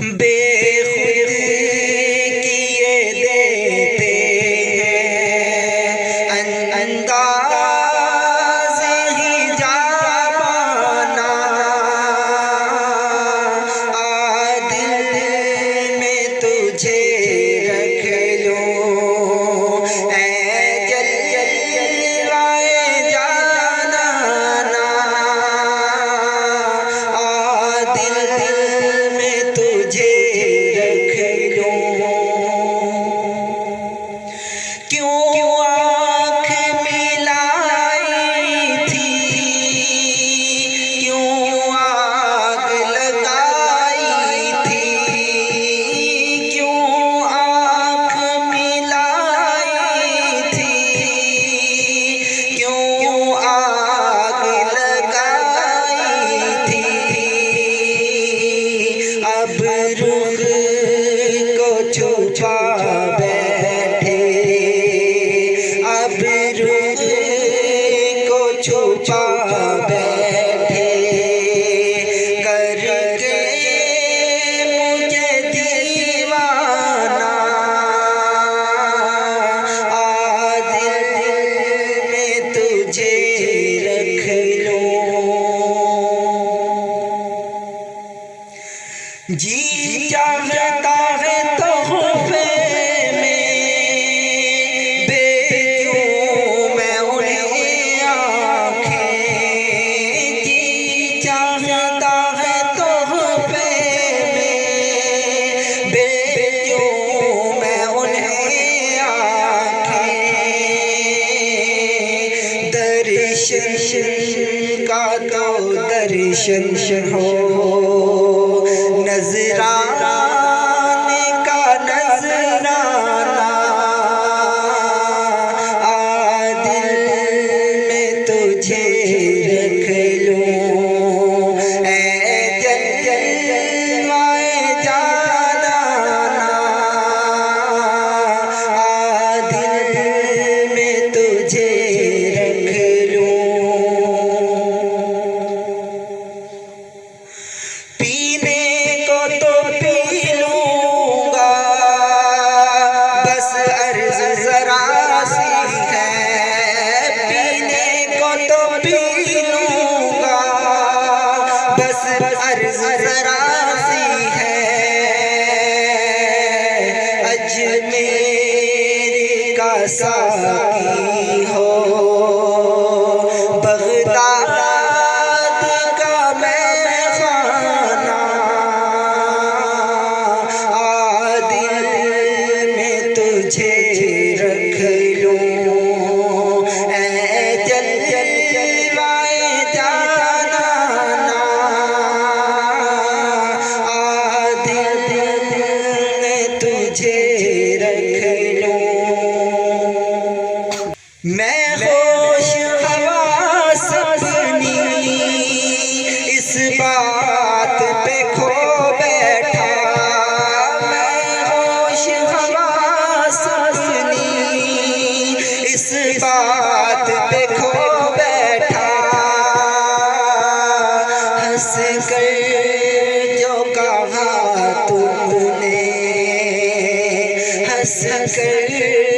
बेखुद किए देते हैं अंदाज़ ही जाबाना। दिल में तुझे रख लूं ऐ जलवाए जाना ना। दिल में तुझे रख लूं। क्यों आँख मिलाई थी, क्यों आग लगाई थी, क्यों आँख मिलाई थी, क्यों आग लगाई थी। अब रुख को छुपा बैठे, अब रुख को छुपा बैठे करके मुझे दीवाना। दिल में तुझे रख लूं। जी चाहता है तोहफे में भेजूं मैं उन्हें आँखें। जी चाहता है तोहफे में भेजूं मैं उन्हें आँखें। दर्शन का तो दर्शन हो, नज़राने का नज़राना। दिल में तुझे रख लूं ऐ जलवाए जाना ना। दिल में तुझे रख लूं। पीने को तो पी लूंगा, बस अर्ज़ ज़रा सी है। पीने को तो पी लूंगा, बस अर्ज़ ज़रा सी है। अजमेर का साकी हो, बगदाद का मैं खाना। दिल में तुझे रख लूं ऐ जलवाए जाना ना। दिल में तुझे रख लूं। मैं होश हवास अपनी इस बात पे खो बैठा। मैं होश हवास अपनी इस बात पे खो बैठा। हंस कर जो कहा तुमने, हंस कर